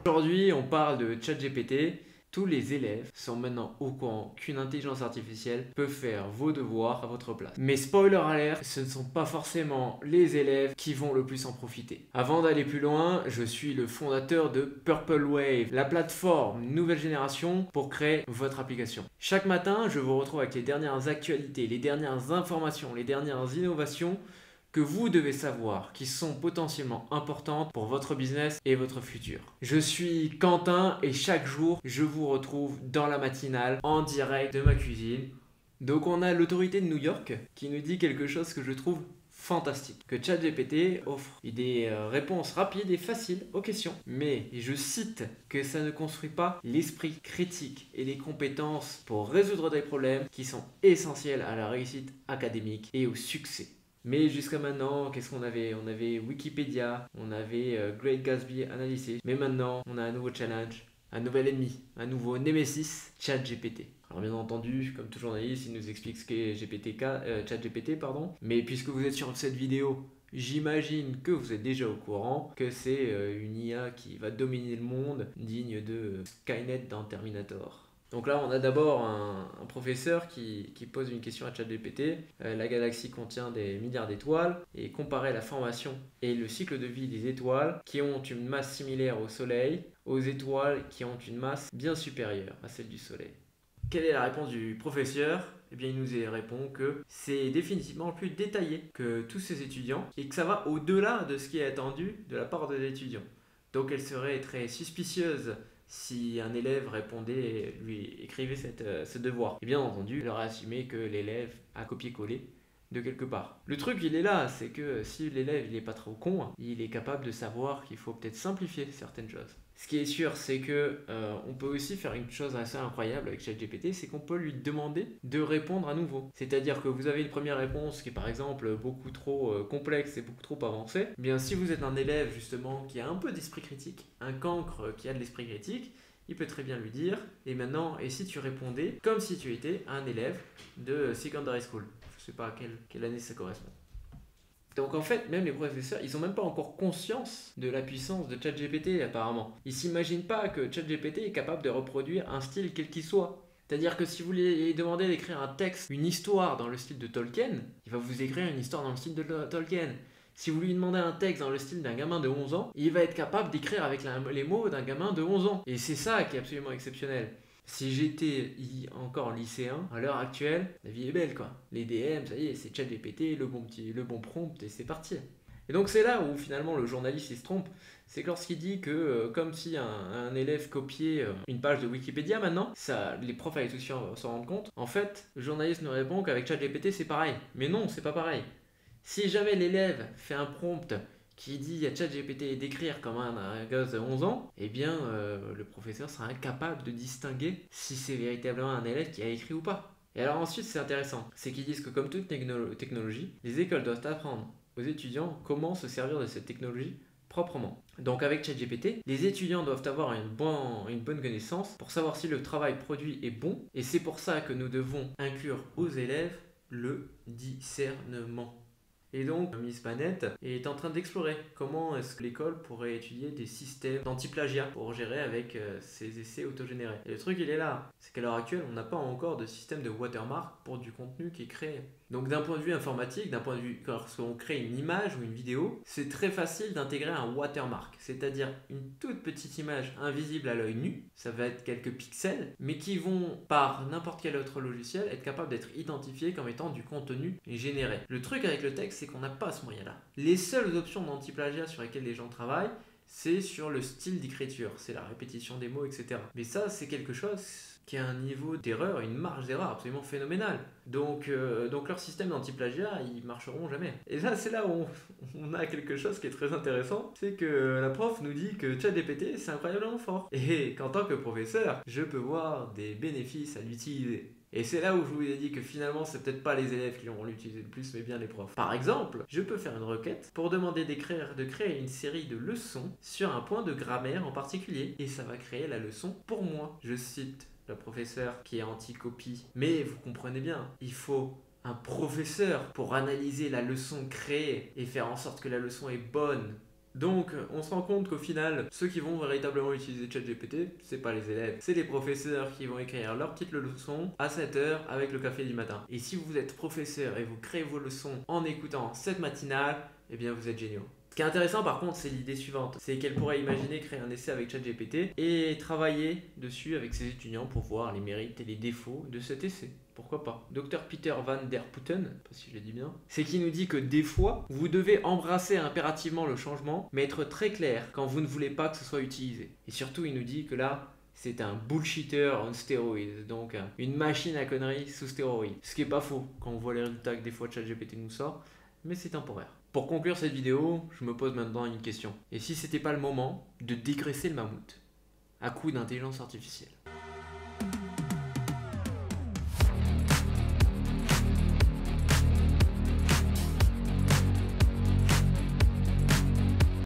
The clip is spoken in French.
Aujourd'hui, on parle de ChatGPT. Tous les élèves sont maintenant au courant qu'une intelligence artificielle peut faire vos devoirs à votre place. Mais spoiler alert, ce ne sont pas forcément les élèves qui vont le plus en profiter. Avant d'aller plus loin, je suis le fondateur de Purple Wave, la plateforme nouvelle génération pour créer votre application. Chaque matin, je vous retrouve avec les dernières actualités, les dernières informations, les dernières innovations que vous devez savoir, qui sont potentiellement importantes pour votre business et votre futur. Je suis Quentin et chaque jour, je vous retrouve dans la matinale en direct de ma cuisine. Donc on a l'autorité de New York qui nous dit quelque chose que je trouve fantastique, que ChatGPT offre des réponses rapides et faciles aux questions, mais je cite que ça ne construit pas l'esprit critique et les compétences pour résoudre des problèmes qui sont essentiels à la réussite académique et au succès. Mais jusqu'à maintenant, qu'est-ce qu'on avait? On avait Wikipédia, on avait Great Gatsby Analysis. Mais maintenant, on a un nouveau challenge, un nouvel ennemi, un nouveau Nemesis, ChatGPT. Alors bien entendu, comme tout journaliste, il nous explique ce qu'est ChatGPT, pardon. Mais puisque vous êtes sur cette vidéo, j'imagine que vous êtes déjà au courant que c'est une IA qui va dominer le monde, digne de Skynet dans Terminator. Donc là, on a d'abord un professeur qui pose une question à ChatGPT. La galaxie contient des milliards d'étoiles et comparer la formation et le cycle de vie des étoiles qui ont une masse similaire au Soleil aux étoiles qui ont une masse bien supérieure à celle du Soleil. Quelle est la réponse du professeur? Eh bien, il nous répond que c'est définitivement plus détaillé que tous ces étudiants et que ça va au-delà de ce qui est attendu de la part des étudiants. Donc, elle serait très suspicieuse si un élève répondait et lui écrivait ce devoir. Et bien entendu, il aurait assumé que l'élève a copié-collé de quelque part. Le truc, il est là, c'est que si l'élève il est pas trop con, il est capable de savoir qu'il faut peut-être simplifier certaines choses. Ce qui est sûr, c'est que on peut aussi faire une chose assez incroyable avec ChatGPT, c'est qu'on peut lui demander de répondre à nouveau. C'est-à-dire que vous avez une première réponse qui est par exemple beaucoup trop complexe et beaucoup trop avancée. Eh bien, si vous êtes un élève justement qui a un peu d'esprit critique, un cancre qui a de l'esprit critique, il peut très bien lui dire, et maintenant, et si tu répondais comme si tu étais un élève de secondary school? Je sais pas à quelle année ça correspond. Donc en fait, même les professeurs, ils n'ont même pas encore conscience de la puissance de ChatGPT apparemment. Ils s'imaginent pas que ChatGPT est capable de reproduire un style quel qu'il soit. C'est-à-dire que si vous lui demandez d'écrire un texte, une histoire dans le style de Tolkien, il va vous écrire une histoire dans le style de Tolkien. Si vous lui demandez un texte dans le style d'un gamin de 11 ans, il va être capable d'écrire avec les mots d'un gamin de 11 ans. Et c'est ça qui est absolument exceptionnel. Si j'étais encore lycéen, à l'heure actuelle, la vie est belle quoi. Les DM, ça y est, c'est ChatGPT, le bon prompt et c'est parti. Et donc c'est là où finalement le journaliste il se trompe, c'est que lorsqu'il dit que comme si un élève copiait une page de Wikipédia maintenant, ça, les profs allaient tout de suite s'en rendre compte. En fait, le journaliste nous répond qu'avec ChatGPT c'est pareil. Mais non, c'est pas pareil. Si jamais l'élève fait un prompt qui dit à ChatGPT d'écrire comme un gosse de 11 ans, eh bien le professeur sera incapable de distinguer si c'est véritablement un élève qui a écrit ou pas. Et alors ensuite c'est intéressant, c'est qu'ils disent que comme toute technologie, les écoles doivent apprendre aux étudiants comment se servir de cette technologie proprement. Donc avec ChatGPT, les étudiants doivent avoir une bonne connaissance pour savoir si le travail produit est bon, et c'est pour ça que nous devons inclure aux élèves le discernement. Et donc, Miss Manette est en train d'explorer comment est-ce que l'école pourrait étudier des systèmes d'anti-plagiat pour gérer avec ses essais autogénérés. Et le truc, il est là. C'est qu'à l'heure actuelle, on n'a pas encore de système de watermark pour du contenu qui est créé. Donc d'un point de vue informatique, d'un point de vue lorsqu'on crée une image ou une vidéo, c'est très facile d'intégrer un watermark, c'est-à-dire une toute petite image invisible à l'œil nu, ça va être quelques pixels, mais qui vont par n'importe quel autre logiciel être capables d'être identifiés comme étant du contenu généré. Le truc avec le texte, c'est qu'on n'a pas ce moyen-là. Les seules options d'anti-plagiat sur lesquelles les gens travaillent, c'est sur le style d'écriture, c'est la répétition des mots, etc. Mais ça, c'est quelque chose qui a un niveau d'erreur, une marge d'erreur absolument phénoménale. Donc leur système d'anti-plagiat, ils marcheront jamais. Et là, c'est là où on a quelque chose qui est très intéressant, c'est que la prof nous dit que ChatGPT, c'est incroyablement fort. Et qu'en tant que professeur, je peux voir des bénéfices à l'utiliser. Et c'est là où je vous ai dit que finalement, c'est peut-être pas les élèves qui vont l'utiliser le plus, mais bien les profs. Par exemple, je peux faire une requête pour demander de créer une série de leçons sur un point de grammaire en particulier. Et ça va créer la leçon pour moi. Je cite le professeur qui est anti-copie. Mais vous comprenez bien, il faut un professeur pour analyser la leçon créée et faire en sorte que la leçon est bonne Donc, on se rend compte qu'au final, ceux qui vont véritablement utiliser ChatGPT, c'est pas les élèves, c'est les professeurs qui vont écrire leur petite leçon à 7h avec le café du matin. Et si vous êtes professeur et vous créez vos leçons en écoutant cette matinale, eh bien vous êtes géniaux. Ce qui est intéressant par contre, c'est l'idée suivante, c'est qu'elle pourrait imaginer créer un essai avec ChatGPT et travailler dessus avec ses étudiants pour voir les mérites et les défauts de cet essai. Pourquoi pas? Dr Peter Van Der Putten, pas si je le dis bien, c'est qui nous dit que des fois, vous devez embrasser impérativement le changement, mais être très clair quand vous ne voulez pas que ce soit utilisé. Et surtout, il nous dit que là, c'est un bullshitter on steroids, donc une machine à conneries sous stéroïdes. Ce qui est pas faux quand on voit les résultats que des fois ChatGPT nous sort, mais c'est temporaire. Pour conclure cette vidéo, je me pose maintenant une question. Et si c'était pas le moment de dégraisser le mammouth à coup d'intelligence artificielle?